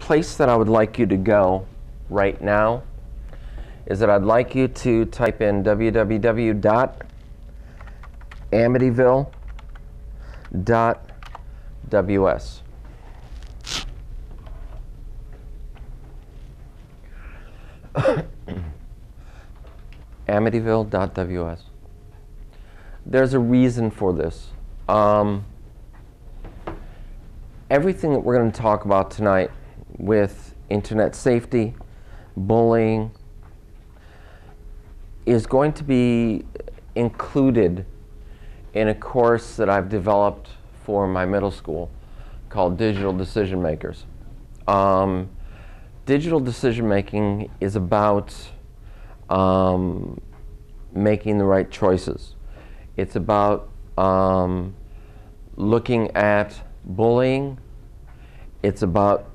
place that I would like you to go right now is that I'd like you to type in www.amityville.ws. Amityville.ws. There's a reason for this. Everything that we're going to talk about tonight with internet safety, bullying, is going to be included in a course that I've developed for my middle school called Digital Decision Makers. Digital decision making is about making the right choices. It's about looking at bullying. It's about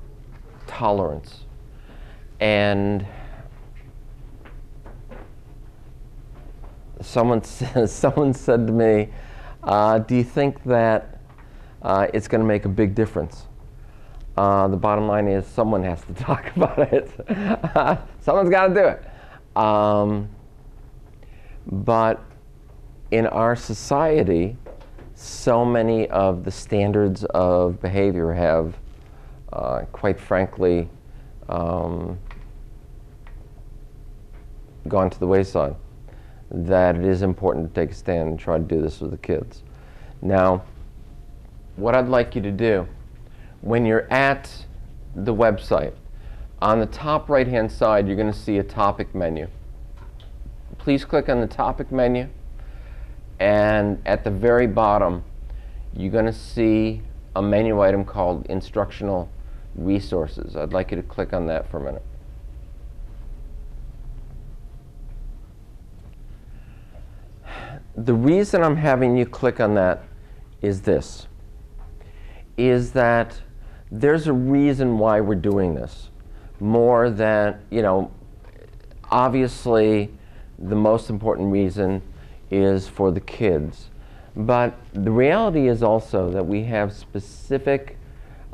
tolerance. And someone said to me, do you think that it's going to make a big difference? The bottom line is someone has to talk about it. Someone's got to do it. But in our society, so many of the standards of behavior have, quite frankly, gone to the wayside, that it is important to take a stand and try to do this with the kids. Now, what I'd like you to do, when you're at the website, on the top right-hand side, you're going to see a topic menu. Please click on the topic menu, and at the very bottom, you're going to see a menu item called Instructional Resources. I'd like you to click on that for a minute. The reason I'm having you click on that is this, is that there's a reason why we're doing this. More than, obviously the most important reason is for the kids. But the reality is also that we have specific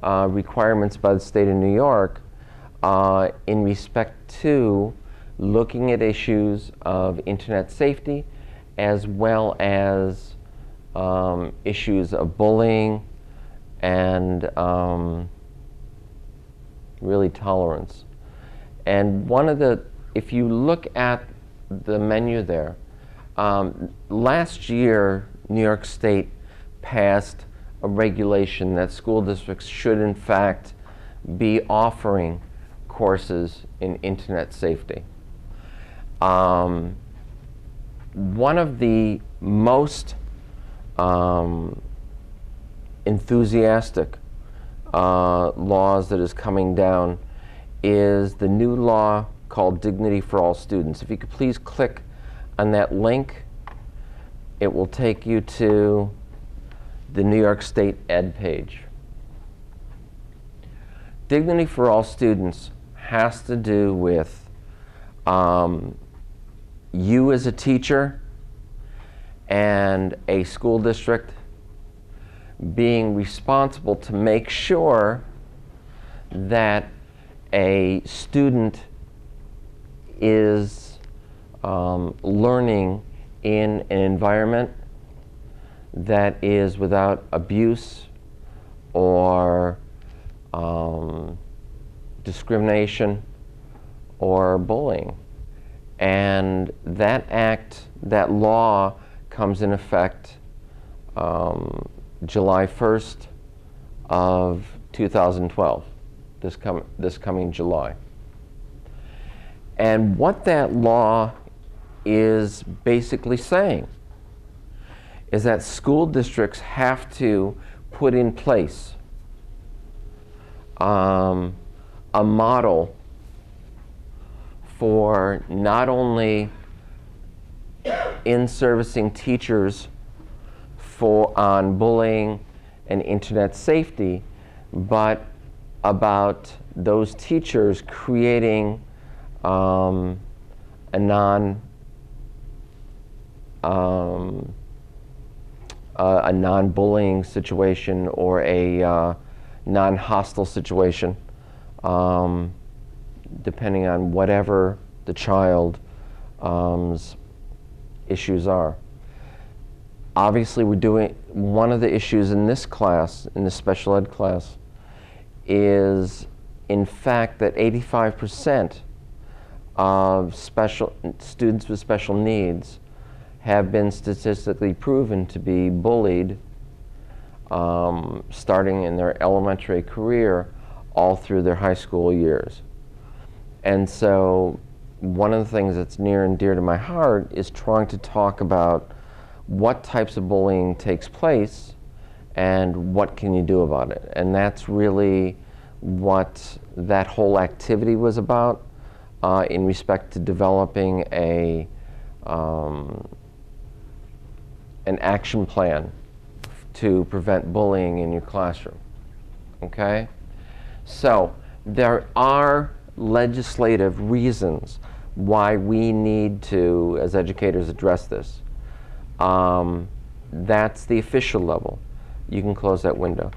requirements by the state of New York in respect to looking at issues of internet safety, as well as issues of bullying and really tolerance. And if you look at the menu there, last year New York State passed a regulation that school districts should in fact be offering courses in internet safety. One of the most enthusiastic laws that is coming down is the new law called Dignity for All Students. If you could please click on that link, it will take you to the New York State Ed page. Dignity for All Students has to do with you as a teacher and a school district being responsible to make sure that a student is learning in an environment that is without abuse or discrimination or bullying. And that law comes in effect July 1st of 2012, this coming July. And what that law is basically saying is that school districts have to put in place a model for not only in-servicing teachers on bullying and internet safety, but about those teachers creating a non-bullying situation or a non-hostile situation depending on whatever the child's issues are. Obviously, we're doing, one of the issues in this class, in the special ed class, is in fact that 85% of students with special needs have been statistically proven to be bullied starting in their elementary career all through their high school years. And so one of the things that's near and dear to my heart is trying to talk about what types of bullying takes place and what can you do about it. And that's really what that whole activity was about in respect to developing an action plan to prevent bullying in your classroom. Okay? So there are legislative reasons why we need to, as educators, address this. That's the official level. You can close that window.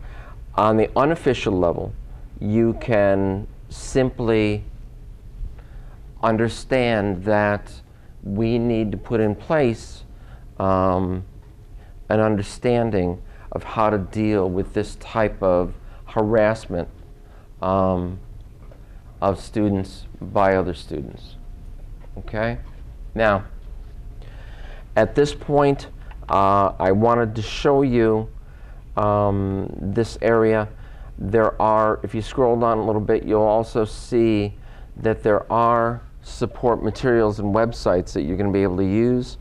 On the unofficial level, you can simply understand that we need to put in place an understanding of how to deal with this type of harassment of students by other students. Okay? Now, at this point, I wanted to show you this area. There are, if you scroll down a little bit, you'll also see that there are support materials and websites that you're going to be able to use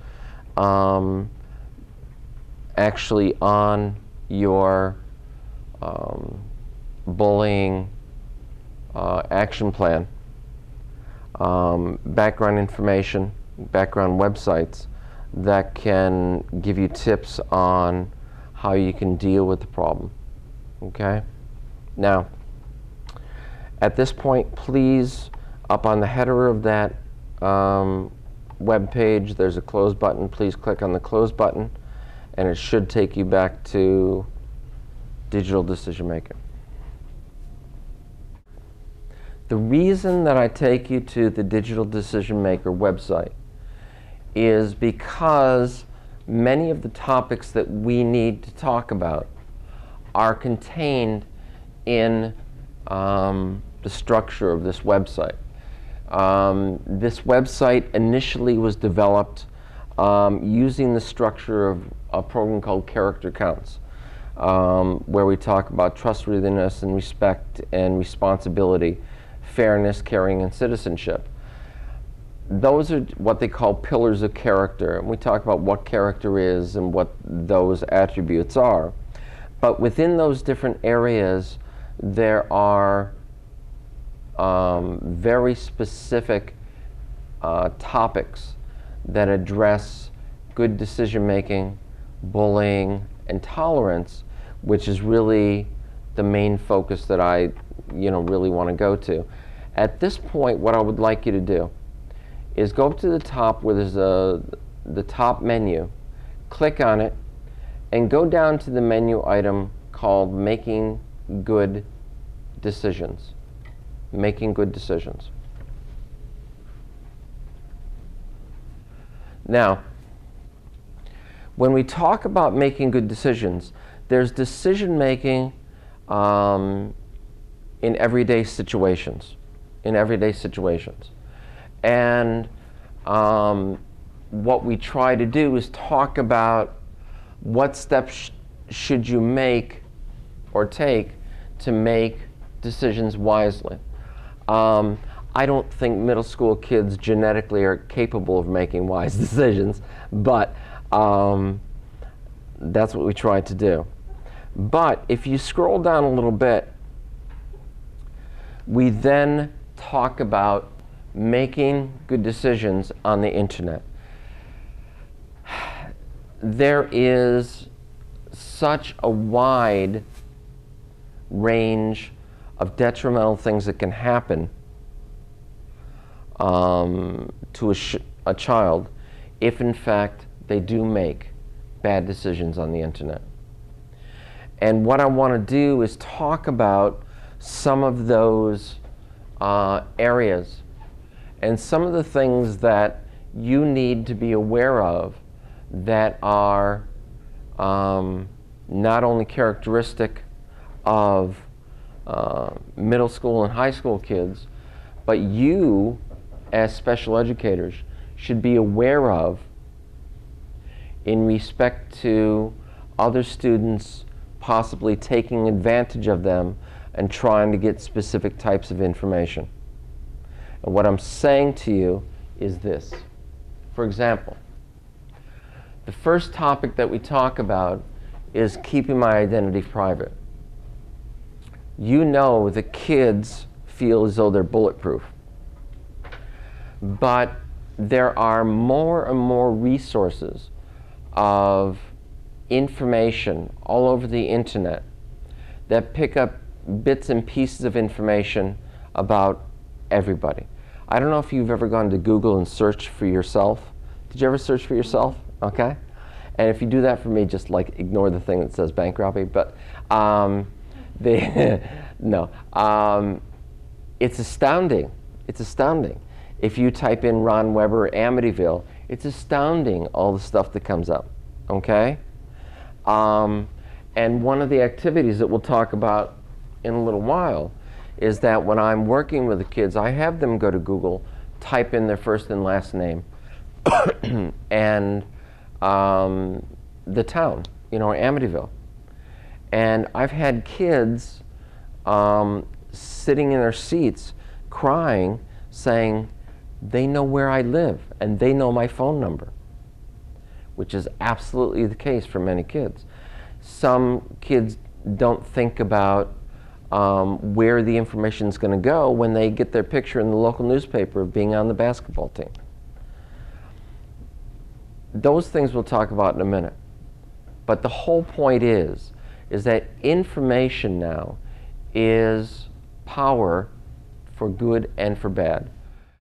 actually on your bullying action plan. Background information, background websites that can give you tips on how you can deal with the problem. Okay? Now, at this point, please, up on the header of that web page, there's a close button. Please click on the close button, and it should take you back to Digital Decision Maker. The reason that I take you to the Digital Decision Maker website is because many of the topics that we need to talk about are contained in the structure of this website. This website initially was developed using the structure of a program called Character Counts, where we talk about trustworthiness and respect and responsibility, fairness, caring, and citizenship. Those are what they call pillars of character, and we talk about what character is and what those attributes are. But within those different areas, there are very specific topics that address good decision making, bullying, and tolerance, which is really the main focus that I really want to go to. At this point, what I would like you to do is go up to the top where there's the top menu, click on it, and go down to the menu item called Making Good Decisions. Making Good Decisions. Now, when we talk about making good decisions, there's decision making in everyday situations. And what we try to do is talk about what steps should you make or take to make decisions wisely. I don't think middle school kids genetically are capable of making wise decisions, but that's what we try to do. But if you scroll down a little bit, we then talk about making good decisions on the internet. There is such a wide range of detrimental things that can happen to a child if in fact they do make bad decisions on the internet. And what I want to do is talk about some of those areas. And some of the things that you need to be aware of that are not only characteristic of middle school and high school kids, but you as special educators should be aware of in respect to other students possibly taking advantage of them and trying to get specific types of information. And what I'm saying to you is this. For example, the first topic that we talk about is keeping my identity private. You know the kids feel as though they're bulletproof. But there are more and more resources of information all over the internet that pick up bits and pieces of information about everybody. I don't know if you've ever gone to Google and searched for yourself. Did you ever search for yourself? Okay. And if you do that for me, just like ignore the thing that says bank robbery. But no, it's astounding. It's astounding. If you type in Ron Weber Amityville, it's astounding all the stuff that comes up. Okay. And one of the activities that we'll talk about in a little while is that when I'm working with the kids, I have them go to Google, type in their first and last name, and the town, Amityville. And I've had kids sitting in their seats crying, saying they know where I live and they know my phone number, which is absolutely the case for many kids. Some kids don't think about where the information is going to go when they get their picture in the local newspaper of being on the basketball team. Those things we'll talk about in a minute. But the whole point is that information now is power for good and for bad.